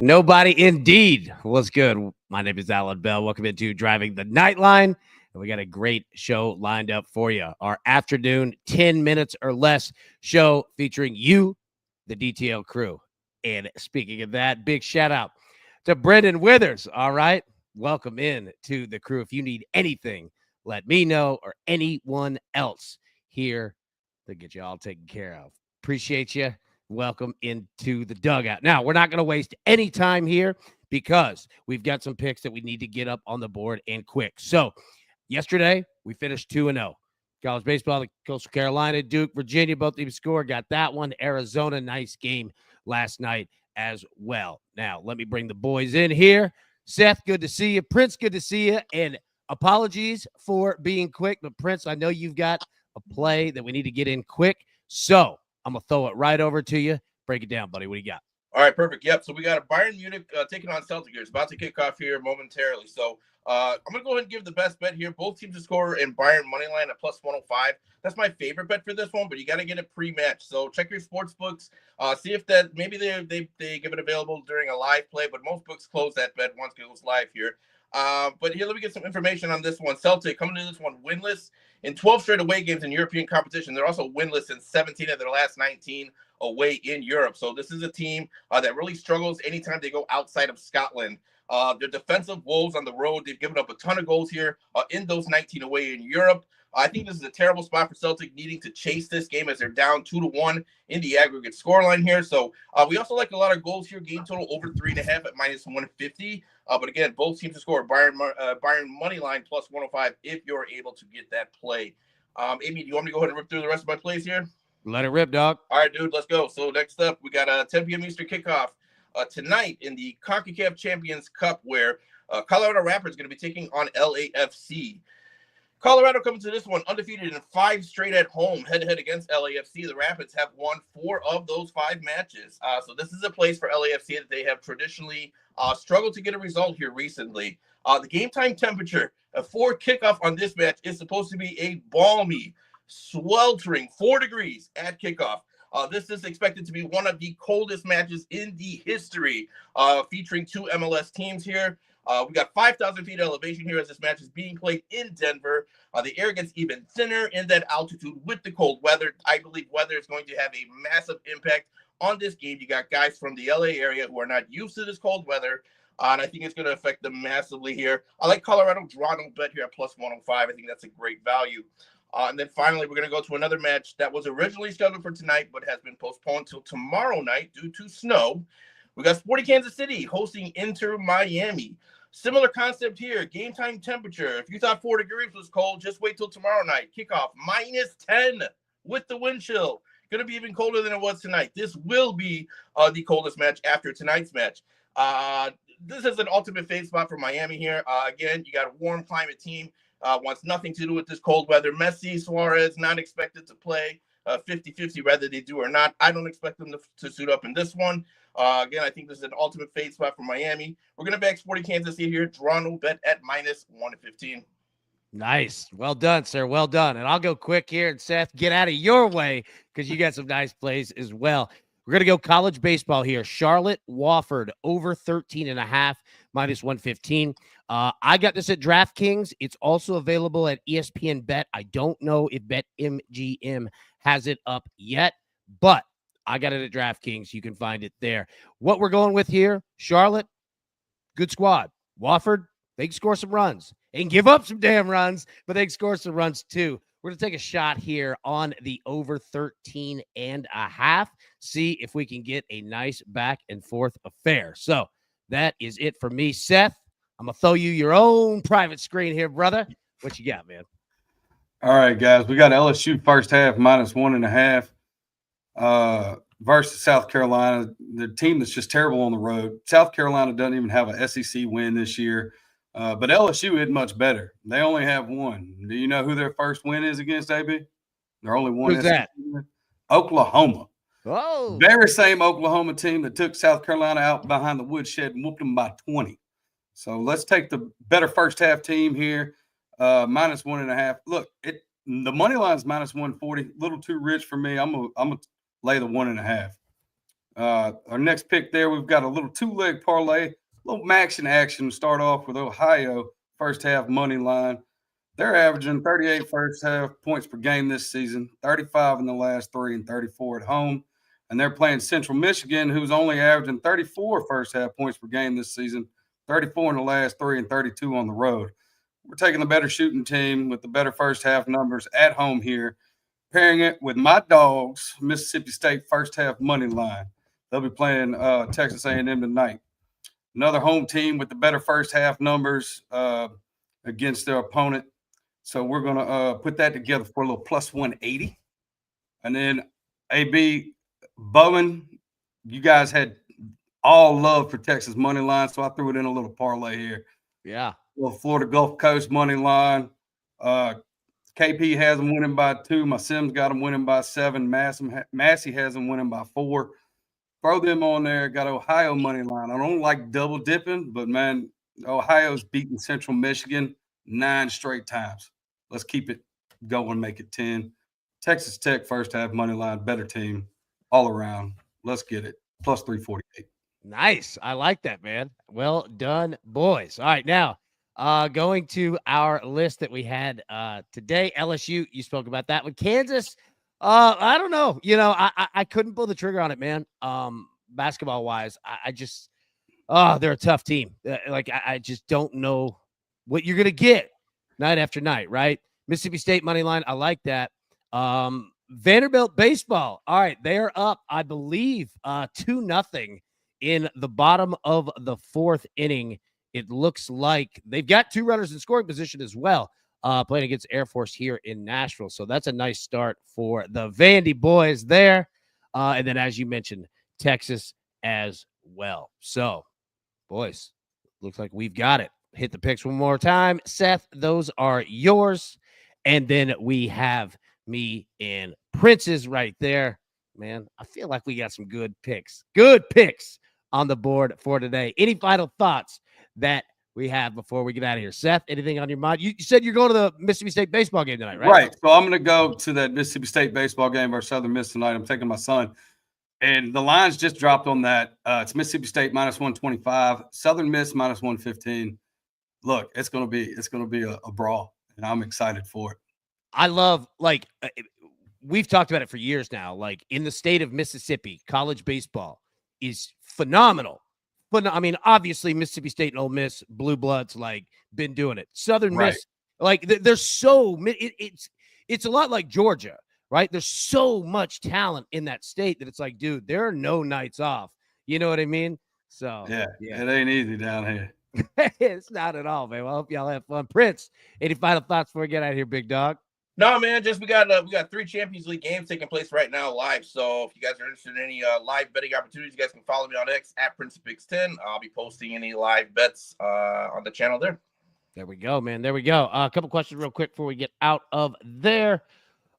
Nobody indeed. What's good? My name is Alan Bell. Welcome into Driving the Nightline. And we got a great show lined up for you. Our afternoon, 10 minutes or less show featuring you, the DTL crew. And speaking of that, big shout out to Brendan Withers. All right. Welcome in to the crew. If you need anything, let me know or anyone else here to get you all taken care of. Appreciate you. Welcome into the dugout. Now, we're not going to waste any time here because we've got some picks that we need to get up on the board and quick. So, yesterday, we finished 2-0. College baseball, Coastal Carolina, Duke, Virginia, both teams scored. Got that one. Arizona, nice game last night as well. Now, let me bring the boys in here. Seth, good to see you. Prince, good to see you. And apologies for being quick, but Prince, I know you've got a play that we need to get in quick. So, I'm going to throw it right over to you. Break it down, buddy. What do you got? All right, perfect. Yep. So we got a Bayern Munich taking on Celtic here. It's about to kick off here momentarily. So I'm going to go ahead and give the best bet here. Both teams to score in Bayern money line at plus 105. That's my favorite bet for this one, but you got to get it pre-match. So check your sports books. See if that maybe they give it available during a live play, but most books close that bet once it goes live here. But here, let me get some information on this one. Celtic coming to this one winless in 12 straight away games in European competition. They're also winless in 17 of their last 19 away in Europe. So this is a team that really struggles anytime they go outside of Scotland. Their defensive woes on the road. They've given up a ton of goals here in those 19 away in Europe. I think this is a terrible spot for Celtic needing to chase this game as they're down 2-1 in the aggregate scoreline here. So we also like a lot of goals here. Game total over 3.5 at minus 150. But again, both teams to score Bayern money line plus 105 if you're able to get that play. Amy, do you want me to go ahead and rip through the rest of my plays here? Let it rip, dog. All right, dude, let's go. So next up, we got a 10 p.m. Eastern kickoff tonight in the CONCACAF Champions Cup, where Colorado Rapids is going to be taking on LAFC. Colorado coming to this one undefeated in 5 straight at home, head-to-head against LAFC. The Rapids have won 4 of those 5 matches. So this is a place for LAFC that they have traditionally struggled to get a result here recently. The game time temperature for kickoff on this match is supposed to be a balmy, sweltering 4 degrees at kickoff. This is expected to be one of the coldest matches in the history, featuring 2 MLS teams here. We got 5,000 feet elevation here as this match is being played in Denver. The air gets even thinner in that altitude with the cold weather. I believe weather is going to have a massive impact on this game. You got guys from the LA area who are not used to this cold weather, and I think it's going to affect them massively here. I like Colorado draw no bet here at plus 105. I think that's a great value. And then finally, we're going to go to another match that was originally scheduled for tonight but has been postponed till tomorrow night due to snow. We got Sporting Kansas City hosting Inter Miami. Similar concept here, game time temperature. If you thought 4 degrees was cold, just wait till tomorrow night. Kickoff, minus 10 with the wind chill. Going to be even colder than it was tonight. This will be the coldest match after tonight's match. This is an ultimate fade spot for Miami here. Again, you got a warm climate team. Wants nothing to do with this cold weather. Messi, Suarez, not expected to play 50-50, whether they do or not. I don't expect them to suit up in this one. Again, I think this is an ultimate fade spot for Miami. We're going to back Sporting Kansas City here. Draw no bet at minus 115. Nice. Well done, sir. Well done. And I'll go quick here. And Seth, get out of your way because you got some nice plays as well. We're going to go college baseball here. Charlotte, Wofford, over 13.5, minus 115. I got this at DraftKings. It's also available at ESPN Bet. I don't know if BetMGM has it up yet, but I got it at DraftKings. You can find it there. What we're going with here, Charlotte, good squad. Wofford, they can score some runs. They can give up some damn runs, but they can score some runs too. We're going to take a shot here on the over 13.5. See if we can get a nice back and forth affair. So that is it for me. Seth, I'm going to throw you your own private screen here, brother. What you got, man? All right, guys. We got LSU first half minus 1.5 versus South Carolina. The team that's just terrible on the road. South Carolina doesn't even have an SEC win this year. But LSU isn't much better. They only have one. Do you know who their first win is against, AB? They're only one. Who's that? Win. Oklahoma. Oh. Very same Oklahoma team that took South Carolina out behind the woodshed and whooped them by 20. So let's take the better first half team here, minus 1.5. Look, the money line is minus 140. A little too rich for me. I'm gonna lay the 1.5. Our next pick there, we've got a little 2-leg parlay, a little max in action. Start off with Ohio first half money line. They're averaging 38 first half points per game this season, 35 in the last 3 and 34 at home. And they're playing Central Michigan, who's only averaging 34 first half points per game this season, 34 in the last 3 and 32 on the road. We're taking the better shooting team with the better first half numbers at home here, pairing it with my dogs, Mississippi State first half money line. They'll be playing Texas A&M tonight. Another home team with the better first half numbers against their opponent. So we're going to put that together for a little plus 180. And then AB Bowen, you guys had all love for Texas money line, so I threw it in a little parlay here. Yeah. Well, Florida Gulf Coast money line. KP has them winning by 2. My Sims got them winning by 7. Massey has them winning by 4. Throw them on there. Got Ohio money line. I don't like double dipping, but man, Ohio's beaten Central Michigan 9 straight times. Let's keep it going, make it 10. Texas Tech first half money line, better team all around. Let's get it. Plus 348. Nice. I like that, man. Well done, boys. All right, now going to our list that we had today. LSU, you spoke about that one. Kansas, I don't know. You know, I couldn't pull the trigger on it, man. Basketball wise, I just, they're a tough team. I just don't know what you're gonna get night after night, right? Mississippi State money line, I like that. Vanderbilt baseball. All right, they are up, I believe, 2-0 in the bottom of the 4th inning. It looks like they've got 2 runners in scoring position as well, playing against Air Force here in Nashville. So that's a nice start for the Vandy boys there. And then, as you mentioned, Texas as well. So, boys, looks like we've got it. Hit the picks one more time. Seth, those are yours. And then we have me and Prince's right there. Man, I feel like we got some good picks. Good picks on the board for today. Any final thoughts that we have before we get out of here? Seth, anything on your mind? You said you're going to the Mississippi State baseball game tonight, right? Right. So I'm going to go to that Mississippi State baseball game versus Southern Miss tonight. I'm taking my son. And the lines just dropped on that. It's Mississippi State minus 125, Southern Miss minus 115. Look, it's going to be a brawl, and I'm excited for it. I love, we've talked about it for years now. Like, in the state of Mississippi, college baseball is phenomenal. But I mean, obviously, Mississippi State and Ole Miss, blue bloods, been doing it. Southern Miss, there's it's a lot like Georgia, right? There's so much talent in that state that it's like, dude, there are no nights off. You know what I mean? So yeah. It ain't easy down here. It's not at all, man. Well, I hope y'all have fun. Prince, any final thoughts before we get out of here, big dog? No, man. Just we got 3 Champions League games taking place right now live. So if you guys are interested in any live betting opportunities, you guys can follow me on X at PrincePix10. I'll be posting any live bets on the channel there. There we go, man. There we go. A couple questions real quick before we get out of there.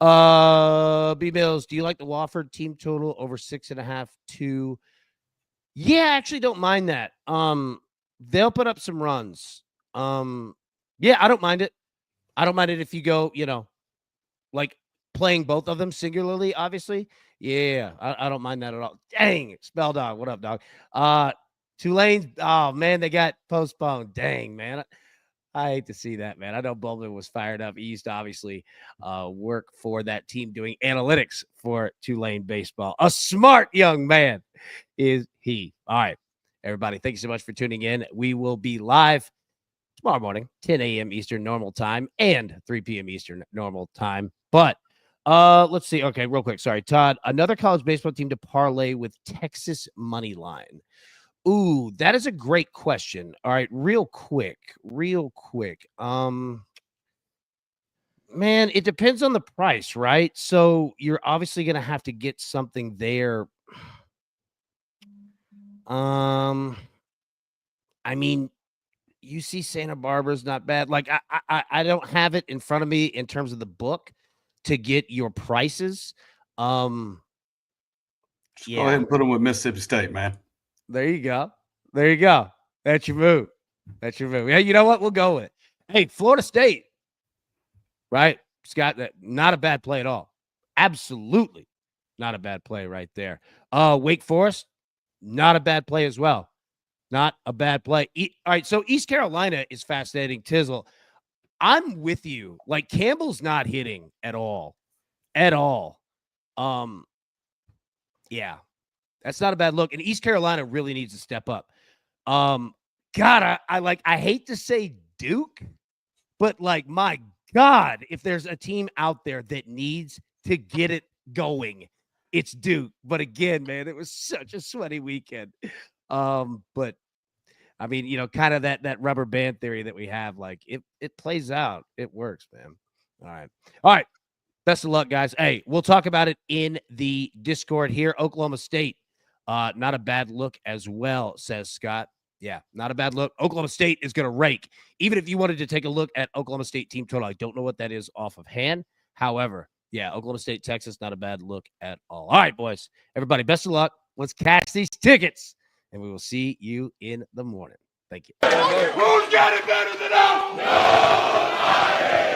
B Mills, do you like the Wofford team total over 6.5 2? Yeah, I actually don't mind that. They'll put up some runs. Yeah, I don't mind it. I don't mind it if you go, playing both of them singularly, obviously. Yeah, I don't mind that at all. Dang, Spell Dog. What up, dog? Tulane, oh, man, they got postponed. Dang, man. I hate to see that, man. I know Bowman was fired up. He used to obviously work for that team doing analytics for Tulane baseball. A smart young man is he. All right, everybody, thank you so much for tuning in. We will be live tomorrow morning, 10 a.m. Eastern normal time and 3 p.m. Eastern normal time. But let's see. Okay, real quick. Sorry, Todd. Another college baseball team to parlay with Texas money line. Ooh, that is a great question. All right, real quick. Man, it depends on the price, right? So you're obviously going to have to get something there. I mean, UC Santa Barbara's not bad. Like, I don't have it in front of me in terms of the book to get your prices. Go ahead and put them with Mississippi State, man. There you go. That's your move. Yeah, you know what? We'll go with it. Hey, Florida State, right? Scott, not a bad play at all. Absolutely Not a bad play right there. Wake Forest, not a bad play as well. Not a bad play. All right, so East Carolina is fascinating. Tizzle, I'm with you. Like, Campbell's not hitting at all. At all. Yeah, that's not a bad look. And East Carolina really needs to step up. God, I hate to say Duke, but like, my God, if there's a team out there that needs to get it going, it's Duke. But again, man, it was such a sweaty weekend. But I mean, you know, kind of that rubber band theory that we have, like it plays out. It works, man. All right. Best of luck, guys. Hey, we'll talk about it in the Discord here. Oklahoma State, not a bad look as well, says Scott. Yeah, not a bad look. Oklahoma State is going to rake. Even if you wanted to take a look at Oklahoma State team total, I don't know what that is off of hand. However, yeah, Oklahoma State, Texas, not a bad look at all. All right, boys. Everybody, best of luck. Let's cash these tickets, and we will see you in the morning. Thank you. Who's got it better than us? Nobody.